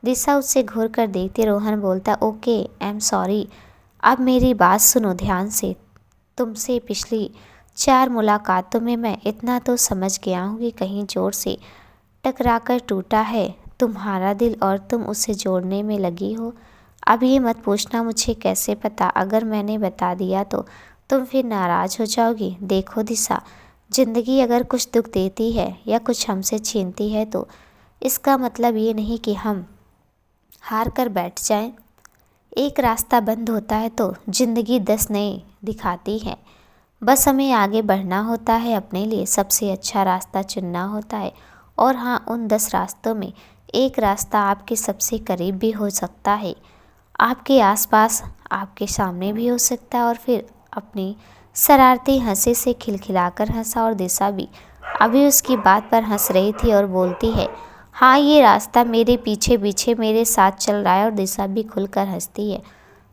दिशा उससे घूर कर देखती। रोहन बोलता, ओके, आई एम सॉरी। अब मेरी बात सुनो ध्यान से। तुमसे पिछली 4 मुलाकातों में मैं इतना तो समझ गया हूँ कि कहीं जोर से टकराकर टूटा है तुम्हारा दिल और तुम उसे जोड़ने में लगी हो। अब ये मत पूछना मुझे कैसे पता, अगर मैंने बता दिया तो तुम फिर नाराज़ हो जाओगी। देखो दिशा, ज़िंदगी अगर कुछ दुख देती है या कुछ हमसे छीनती है तो इसका मतलब ये नहीं कि हम हार कर बैठ जाएं। एक रास्ता बंद होता है तो ज़िंदगी 10 नए दिखाती है। बस हमें आगे बढ़ना होता है, अपने लिए सबसे अच्छा रास्ता चुनना होता है। और हाँ, उन 10 रास्तों में एक रास्ता आपके सबसे करीब भी हो सकता है, आपके आसपास, आपके सामने भी हो सकता है। और फिर अपनी शरारती हंसी से खिलखिलाकर हंसा और दिशा भी अभी उसकी बात पर हंस रही थी और बोलती है, हाँ ये रास्ता मेरे पीछे पीछे मेरे साथ चल रहा है। और दिशा भी खुलकर हंसती है।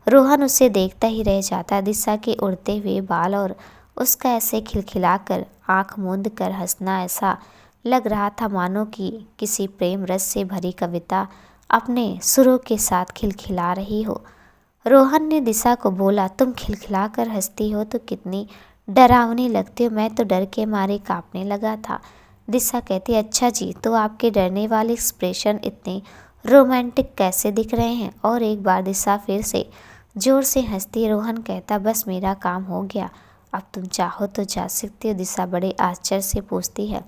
रोहन उसे देखता ही रह जाता है। दिशा के उड़ते हुए बाल और उसका ऐसे खिलखिलाकर आंख मूंद कर हंसना, ऐसा लग रहा था मानो कि किसी प्रेम रस से भरी कविता अपने सुरों के साथ खिलखिला रही हो। रोहन ने दिशा को बोला, तुम खिलखिला कर हंसती हो तो कितनी डरावनी लगती हो, मैं तो डर के मारे कांपने लगा था। दिशा कहती, अच्छा जी, तो आपके डरने वाले एक्सप्रेशन इतने रोमांटिक कैसे दिख रहे हैं। और एक बार दिशा फिर से जोर से हंसती। रोहन कहता, बस मेरा काम हो गया, अब तुम चाहो तो जा सकती हो। दिशा बड़े आश्चर्य से पूछती है,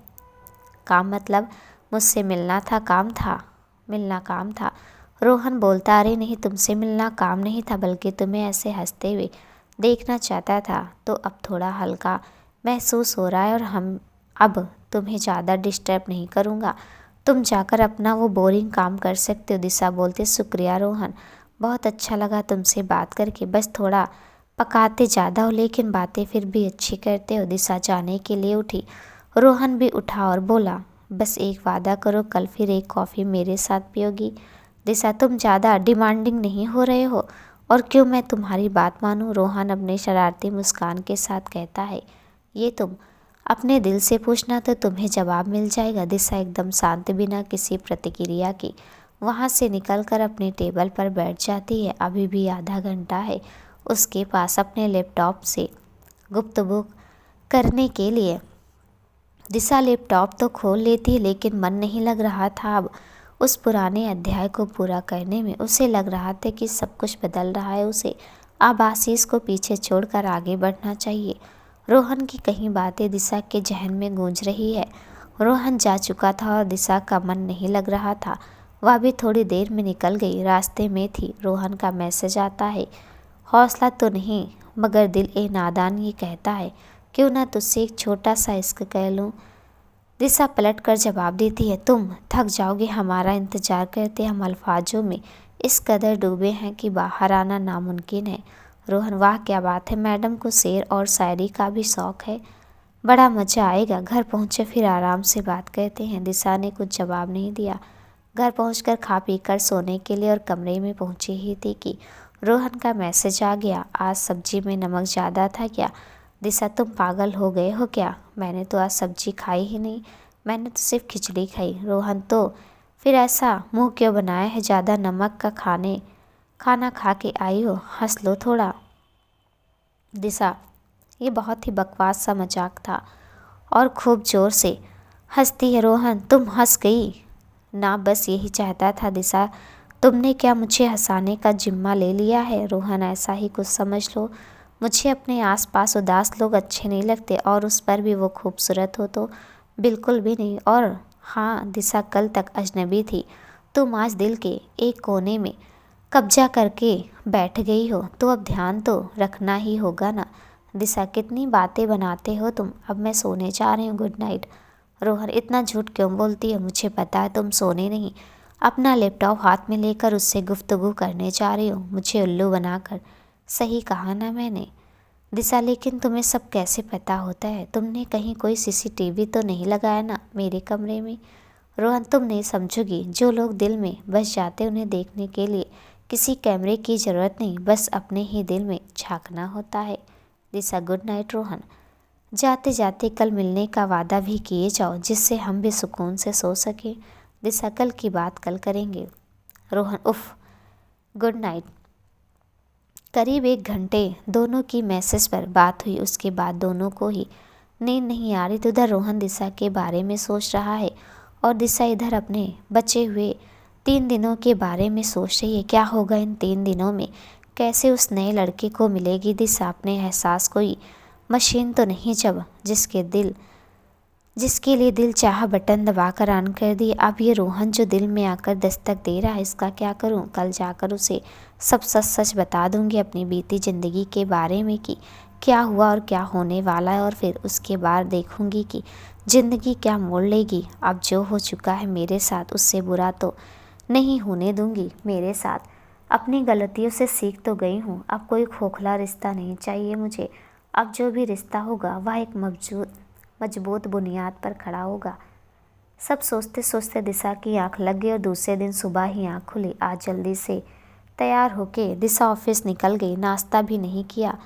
काम मतलब मुझसे मिलना था, काम था? मिलना काम था, रोहन बोलता। अरे नहीं, तुमसे मिलना काम नहीं था, बल्कि तुम्हें ऐसे हंसते हुए देखना चाहता था। तो अब थोड़ा हल्का महसूस हो रहा है और हम अब तुम्हें ज़्यादा डिस्टर्ब नहीं करूँगा, तुम जाकर अपना वो बोरिंग काम कर सकते हो। दिशा बोलते, शुक्रिया रोहन, बहुत अच्छा लगा तुमसे बात करके। बस थोड़ा पकाते ज़्यादा हो लेकिन बातें फिर भी अच्छी करते हो। दिशा जाने के लिए उठी। रोहन भी उठा और बोला, बस एक वादा करो, कल फिर एक कॉफ़ी मेरे साथ पियोगी। दिशा, तुम ज़्यादा डिमांडिंग नहीं हो रहे हो? और क्यों मैं तुम्हारी बात मानूं? रोहन अपने शरारती मुस्कान के साथ कहता है, ये तुम अपने दिल से पूछना तो तुम्हें जवाब मिल जाएगा। दिशा एकदम शांत, बिना किसी प्रतिक्रिया की वहाँ से निकलकर अपने टेबल पर बैठ जाती है। अभी भी आधा घंटा है उसके पास अपने लैपटॉप से गुफ्तगू करने के लिए। दिशा लैपटॉप तो खोल लेती है लेकिन मन नहीं लग रहा था अब उस पुराने अध्याय को पूरा करने में। उसे लग रहा था कि सब कुछ बदल रहा है, उसे अब आशीष को पीछे छोड़कर आगे बढ़ना चाहिए। रोहन की कई बातें दिशा के जहन में गूंज रही है। रोहन जा चुका था और दिशा का मन नहीं लग रहा था। वह भी थोड़ी देर में निकल गई। रास्ते में थी, रोहन का मैसेज आता है, हौसला तो नहीं मगर दिल ए नादान ये कहता है, क्यों ना तुझसे एक छोटा सा इश्क कह लूँ। दिशा पलट कर जवाब देती है, तुम थक जाओगे हमारा इंतज़ार करते। हम अल्फाजों में इस कदर डूबे हैं कि बाहर आना नामुमकिन है। रोहन, वाह क्या बात है, मैडम को शेर और शायरी का भी शौक़ है, बड़ा मज़ा आएगा। घर पहुँचे फिर आराम से बात करते हैं। दिशा ने कुछ जवाब नहीं दिया। घर पहुंचकर खा पी कर सोने के लिए और कमरे में पहुंची ही थी कि रोहन का मैसेज आ गया, आज सब्जी में नमक ज़्यादा था क्या? दिशा, तुम पागल हो गए हो क्या? मैंने तो आज सब्जी खाई ही नहीं, मैंने तो सिर्फ खिचड़ी खाई। रोहन, तो फिर ऐसा मुंह क्यों बनाया है? ज़्यादा नमक का खाना खा के आई हो, हंस लो थोड़ा। दिशा, ये बहुत ही बकवास सा मजाक था और खूब ज़ोर से हंसती है। रोहन, तुम हंस गई ना, बस यही चाहता था। दिशा, तुमने क्या मुझे हंसाने का जिम्मा ले लिया है? रोहन, ऐसा ही कुछ समझ लो, मुझे अपने आसपास उदास लोग अच्छे नहीं लगते, और उस पर भी वो खूबसूरत हो तो बिल्कुल भी नहीं। और हाँ दिशा, कल तक अजनबी थी, तुम आज दिल के एक कोने में कब्जा करके बैठ गई हो, तो अब ध्यान तो रखना ही होगा ना। दिशा, कितनी बातें बनाते हो तुम, अब मैं सोने जा रही हूँ, गुड नाइट। रोहन, इतना झूठ क्यों बोलती है? मुझे पता है तुम सोने नहीं, अपना लैपटॉप हाथ में लेकर उससे गुफ्तगू करने जा रही हो, मुझे उल्लू बनाकर। सही कहा ना मैंने? दिशा, लेकिन तुम्हें सब कैसे पता होता है? तुमने कहीं कोई सीसीटीवी तो नहीं लगाया ना मेरे कमरे में? रोहन, तुम नहीं समझोगी, जो लोग दिल में बस जाते उन्हें देखने के लिए किसी कैमरे की ज़रूरत नहीं, बस अपने ही दिल में झांकना होता है। दिशा, गुड नाइट। रोहन, जाते जाते कल मिलने का वादा भी किए जाओ, जिससे हम भी सुकून से सो सकें। दिशा, कल की बात कल करेंगे। रोहन, उफ, गुड नाइट। करीब 1 घंटे दोनों की मैसेज पर बात हुई। उसके बाद दोनों को ही नींद नहीं आ रही थी। उधर रोहन दिशा के बारे में सोच रहा है और दिशा इधर अपने बचे हुए 3 दिनों के बारे में सोच रही है। क्या होगा इन 3 दिनों में, कैसे उस नए लड़के को मिलेगी दिशा। अपने एहसास कोई मशीन तो नहीं जब जिसके लिए दिल चाहा बटन दबाकर ऑन कर दिए। अब ये रोहन जो दिल में आकर दस्तक दे रहा है, इसका क्या करूं। कल जाकर उसे सब सच सच बता दूंगी अपनी बीती ज़िंदगी के बारे में कि क्या हुआ और क्या होने वाला है, और फिर उसके बाद देखूंगी कि ज़िंदगी क्या मोड़ लेगी। अब जो हो चुका है मेरे साथ, उससे बुरा तो नहीं होने दूंगी मेरे साथ। अपनी गलतियों से सीख तो गई हूँ, अब कोई खोखला रिश्ता नहीं चाहिए मुझे। अब जो भी रिश्ता होगा वह एक मजबूत बुनियाद पर खड़ा होगा। सब सोचते सोचते दिशा की आंख लग गई और दूसरे दिन सुबह ही आंख खुली। आज जल्दी से तैयार होके दिशा ऑफिस निकल गई। नाश्ता भी नहीं किया।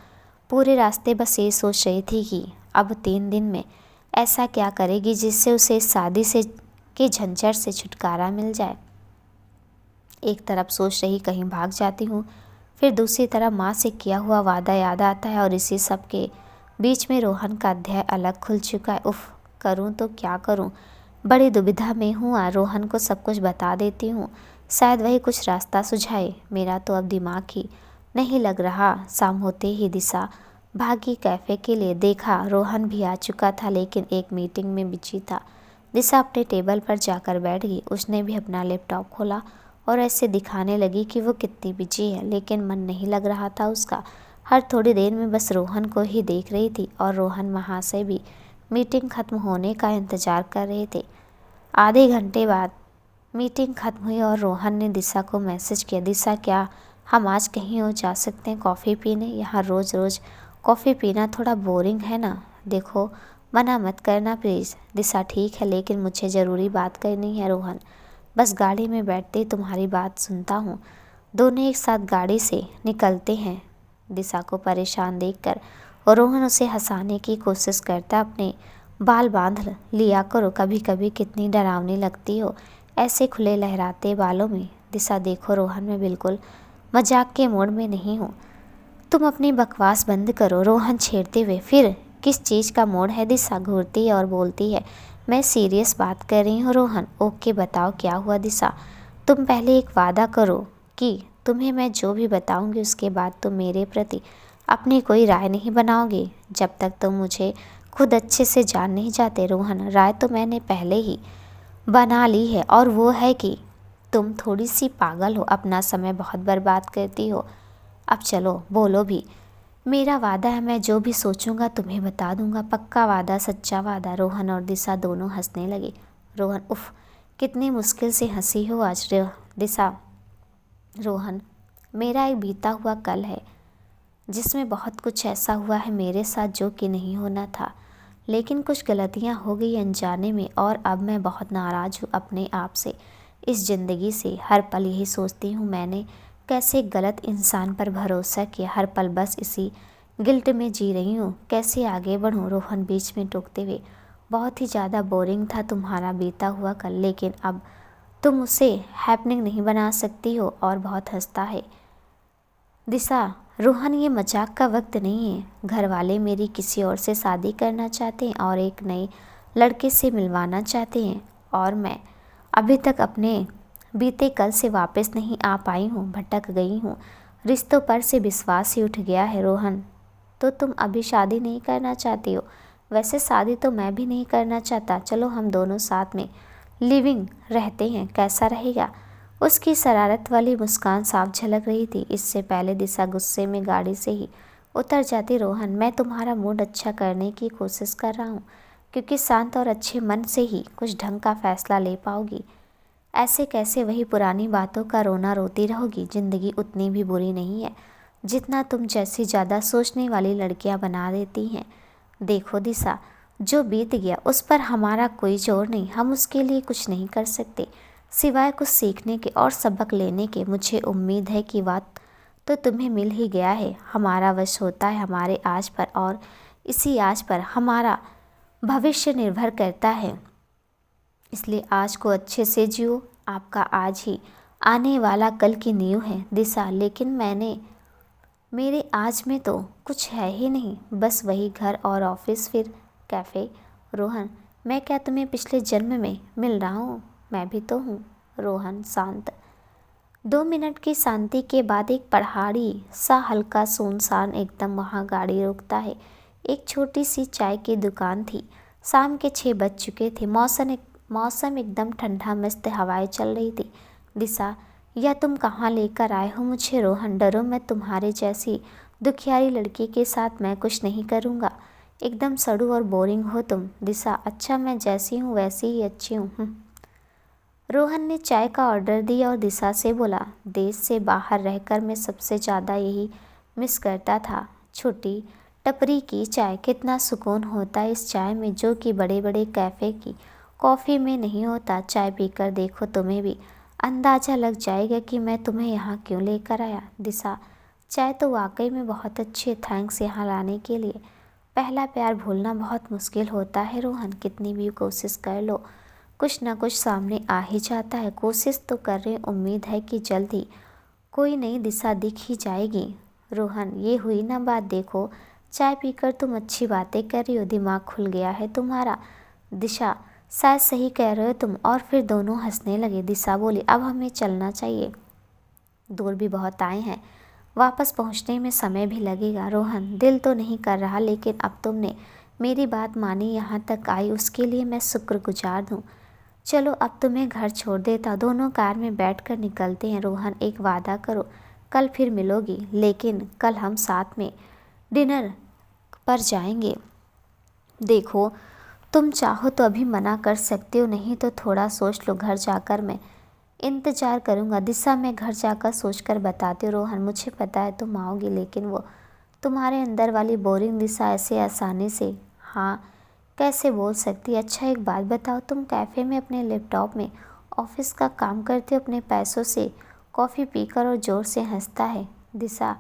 पूरे रास्ते बस ये सोच रही थी कि अब 3 दिन में ऐसा क्या करेगी जिससे उसे शादी से के झंझट से छुटकारा मिल जाए। एक तरफ सोच रही कहीं भाग जाती हूँ, फिर दूसरी तरफ माँ से किया हुआ वादा याद आता है और इसी सब के बीच में रोहन का अध्याय अलग खुल चुका है। उफ, करूँ तो क्या करूँ, बड़ी दुविधा में हूँ। रोहन को सब कुछ बता देती हूँ, शायद वही कुछ रास्ता सुझाए। मेरा तो अब दिमाग ही नहीं लग रहा। शाम होते ही दिशा भागी कैफ़े के लिए। देखा रोहन भी आ चुका था, लेकिन एक मीटिंग में बिजी था। दिशा अपने टेबल पर जाकर बैठ गई। उसने भी अपना लैपटॉप खोला और ऐसे दिखाने लगी कि वो कितनी बिजी है, लेकिन मन नहीं लग रहा था उसका। हर थोड़ी देर में बस रोहन को ही देख रही थी और रोहन वहाँ से भी मीटिंग ख़त्म होने का इंतज़ार कर रहे थे। आधे घंटे बाद मीटिंग ख़त्म हुई और रोहन ने दिशा को मैसेज किया, दिशा क्या हम आज कहीं और जा सकते हैं कॉफ़ी पीने? यहाँ रोज़ रोज़ कॉफ़ी पीना थोड़ा बोरिंग है ना। देखो मना मत करना प्लीज़। दिशा ठीक है, लेकिन मुझे ज़रूरी बात करनी है रोहन। बस गाड़ी में बैठते ही तुम्हारी बात सुनता हूँ। दोनों एक साथ गाड़ी से निकलते हैं। दिशा को परेशान देखकर और रोहन उसे हंसाने की कोशिश करता, अपने बाल बांध लिया करो, कभी कभी कितनी डरावनी लगती हो ऐसे खुले लहराते बालों में। दिशा देखो रोहन, मैं बिल्कुल मजाक के मूड में नहीं हूँ, तुम अपनी बकवास बंद करो। रोहन छेड़ते हुए, फिर किस चीज़ का मूड है? दिशा घूरती है और बोलती है, मैं सीरियस बात कर रही हूँ रोहन। ओके बताओ क्या हुआ दिशा। तुम पहले एक वादा करो कि तुम्हें मैं जो भी बताऊंगी उसके बाद तुम मेरे प्रति अपनी कोई राय नहीं बनाओगे। जब तक तुम मुझे खुद अच्छे से जान नहीं जाते रोहन। राय तो मैंने पहले ही बना ली है, और वो है कि तुम थोड़ी सी पागल हो, अपना समय बहुत बर्बाद करती हो। अब चलो बोलो भी। मेरा वादा है, मैं जो भी सोचूंगा तुम्हें बता दूंगा, पक्का वादा, सच्चा वादा। रोहन और दिशा दोनों हंसने लगे। रोहन, उफ कितनी मुश्किल से हंसी हो आज। दिशा, रोहन, मेरा एक बीता हुआ कल है जिसमें बहुत कुछ ऐसा हुआ है मेरे साथ जो कि नहीं होना था, लेकिन कुछ गलतियां हो गई अनजाने में, और अब मैं बहुत नाराज़ हूँ अपने आप से, इस ज़िंदगी से। हर पल यही सोचती हूँ मैंने कैसे गलत इंसान पर भरोसा किया। हर पल बस इसी गिल्ट में जी रही हूँ, कैसे आगे बढ़ूँ। रोहन बीच में टोकते हुए, बहुत ही ज़्यादा बोरिंग था तुम्हारा बीता हुआ कल, लेकिन अब तुम उसे हैपनिंग नहीं बना सकती हो। और बहुत हंसता है। दिशा, रोहन ये मजाक का वक्त नहीं है। घर वाले मेरी किसी और से शादी करना चाहते हैं और एक नए लड़के से मिलवाना चाहते हैं, और मैं अभी तक अपने बीते कल से वापस नहीं आ पाई हूँ, भटक गई हूँ। रिश्तों पर से विश्वास ही उठ गया है। रोहन, तो तुम अभी शादी नहीं करना चाहती हो? वैसे शादी तो मैं भी नहीं करना चाहता। चलो हम दोनों साथ में लिविंग रहते हैं, कैसा रहेगा? उसकी शरारत वाली मुस्कान साफ झलक रही थी। इससे पहले दिशा गुस्से में गाड़ी से ही उतर जाती। रोहन, मैं तुम्हारा मूड अच्छा करने की कोशिश कर रहा हूँ, क्योंकि शांत और अच्छे मन से ही कुछ ढंग का फैसला ले पाओगी। ऐसे कैसे वही पुरानी बातों का रोना रोती रहोगी? ज़िंदगी उतनी भी बुरी नहीं है जितना तुम जैसी ज़्यादा सोचने वाली लड़कियां बना देती हैं। देखो दिशा, जो बीत गया उस पर हमारा कोई जोर नहीं, हम उसके लिए कुछ नहीं कर सकते सिवाय कुछ सीखने के और सबक लेने के। मुझे उम्मीद है कि बात तो तुम्हें मिल ही गया है। हमारा वश होता है हमारे आज पर, और इसी आज पर हमारा भविष्य निर्भर करता है। इसलिए आज को अच्छे से जियो। आपका आज ही आने वाला कल की नींव है दिशा। लेकिन मेरे आज में तो कुछ है ही नहीं, बस वही घर और ऑफिस, फिर कैफ़े। रोहन, मैं क्या तुम्हें पिछले जन्म में मिल रहा हूँ? मैं भी तो हूँ रोहन शांत। 2 मिनट की शांति के बाद एक पहाड़ी सा हल्का सुनसान एकदम वहाँ गाड़ी रोकता है। एक छोटी सी चाय की दुकान थी। शाम के 6 बज चुके थे। मौसम एकदम ठंडा, मस्त हवाएं चल रही थी। दिशा, यह तुम कहाँ लेकर आए हो मुझे? रोहन, डरो मैं तुम्हारे जैसी दुखियारी लड़की के साथ मैं कुछ नहीं करूँगा। एकदम सड़ू और बोरिंग हो तुम। दिशा, अच्छा मैं जैसी हूँ वैसी ही अच्छी हूँ। रोहन ने चाय का ऑर्डर दिया और दिशा से बोला, देश से बाहर रहकर मैं सबसे ज़्यादा यही मिस करता था, छोटी टपरी की चाय। कितना सुकून होता है इस चाय में, जो कि बड़े बड़े कैफ़े की कॉफ़ी में नहीं होता। चाय पीकर देखो, तुम्हें भी अंदाज़ा लग जाएगा कि मैं तुम्हें यहाँ क्यों लेकर आया। दिशा, चाय तो वाकई में बहुत अच्छी है, थैंक्स यहाँ लाने के लिए। पहला प्यार भूलना बहुत मुश्किल होता है रोहन, कितनी भी कोशिश कर लो कुछ ना कुछ सामने आ ही जाता है। कोशिश तो कर रहे, उम्मीद है कि जल्द ही कोई नई दिशा दिख ही जाएगी। रोहन, ये हुई ना बात। देखो, चाय पीकर तुम अच्छी बातें कर रही हो, दिमाग खुल गया है तुम्हारा। दिशा, शायद सही कह रहे हो तुम। और फिर दोनों हंसने लगे। दिशा बोली, अब हमें चलना चाहिए, दूर भी बहुत आए हैं, वापस पहुंचने में समय भी लगेगा। रोहन, दिल तो नहीं कर रहा, लेकिन अब तुमने मेरी बात मानी, यहाँ तक आई, उसके लिए मैं शुक्रगुजार हूँ। चलो अब तुम्हें घर छोड़ देता। दोनों कार में बैठकर निकलते हैं। रोहन, एक वादा करो, कल फिर मिलोगी, लेकिन कल हम साथ में डिनर पर जाएंगे। देखो, तुम चाहो तो अभी मना कर सकते हो, नहीं तो थोड़ा सोच लो। घर जाकर मैं इंतज़ार करूँगा। दिशा, मैं घर जाकर सोचकर बताती हूँ। रोहन, मुझे पता है तुम आओगी, लेकिन वो तुम्हारे अंदर वाली बोरिंग दिशा ऐसे आसानी से हाँ कैसे बोल सकती है? अच्छा एक बात बताओ, तुम कैफ़े में अपने लैपटॉप में ऑफिस का काम करते हो, अपने पैसों से कॉफ़ी पीकर, और ज़ोर से हंसता है। दिशा,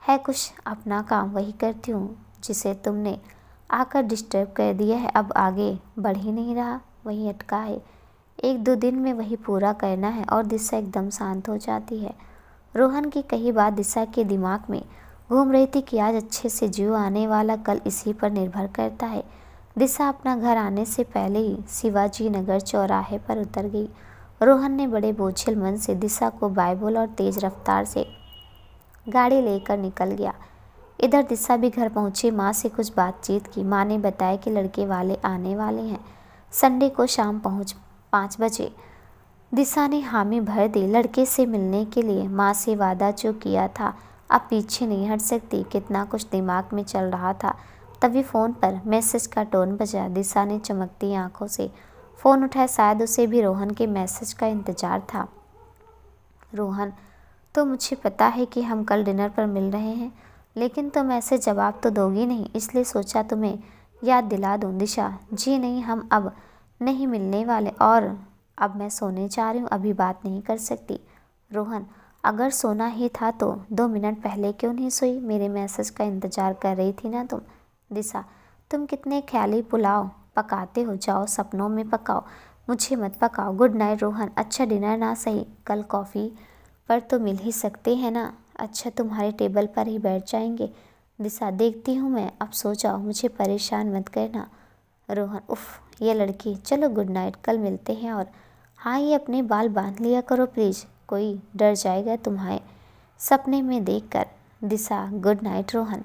है कुछ अपना काम वही करती हूँ जिसे तुमने आकर डिस्टर्ब कर दिया है। अब आगे बढ़ ही नहीं रहा, वहीं अटका है। 1-2 दिन में वही पूरा करना है। और दिशा एकदम शांत हो जाती है। रोहन की कही बात दिशा के दिमाग में घूम रही थी कि आज अच्छे से जियो, आने वाला कल इसी पर निर्भर करता है। दिशा अपना घर आने से पहले ही शिवाजी नगर चौराहे पर उतर गई। रोहन ने बड़े बोझिल मन से दिशा को बाय बोला और तेज रफ्तार से गाड़ी लेकर निकल गया। इधर दिशा भी घर पहुंची, माँ से कुछ बातचीत की। माँ ने बताया कि लड़के वाले आने वाले हैं, संडे को शाम 5 बजे। दिशा ने हामी भर दी लड़के से मिलने के लिए। माँ से वादा जो किया था, अब पीछे नहीं हट सकती। कितना कुछ दिमाग में चल रहा था, तभी फ़ोन पर मैसेज का टोन बजा। दिशा ने चमकती आंखों से फ़ोन उठाया। शायद उसे भी रोहन के मैसेज का इंतज़ार था। रोहन, तो मुझे पता है कि हम कल डिनर पर मिल रहे हैं, लेकिन तुम ऐसे जवाब तो दोगी नहीं, इसलिए सोचा तुम्हें याद दिला दूं। दिशा, जी नहीं, हम अब नहीं मिलने वाले, और अब मैं सोने जा रही हूँ, अभी बात नहीं कर सकती। रोहन, अगर सोना ही था तो 2 मिनट पहले क्यों नहीं सोई? मेरे मैसेज का इंतज़ार कर रही थी ना तुम। दिशा, तुम कितने ख्याली पुलाव पकाते हो, जाओ सपनों में पकाओ, मुझे मत पकाओ। Good night Rohan. अच्छा डिनर ना सही, कल कॉफ़ी पर तो मिल ही सकते हैं ना? अच्छा तुम्हारे टेबल पर ही बैठ जाएंगे। दिशा, देखती हूँ मैं, अब सो जाओ, मुझे परेशान मत करना। रोहन, उफ ये लड़की, चलो गुड नाइट, कल मिलते हैं। और हाँ, ये अपने बाल बांध लिया करो प्लीज़, कोई डर जाएगा तुम्हारे सपने में देखकर। दिशा, गुड नाइट रोहन।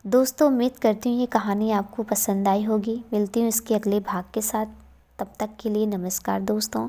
दोस्तों, उम्मीद करती हूँ ये कहानी आपको पसंद आई होगी। मिलती हूँ इसके अगले भाग के साथ, तब तक के लिए नमस्कार दोस्तों।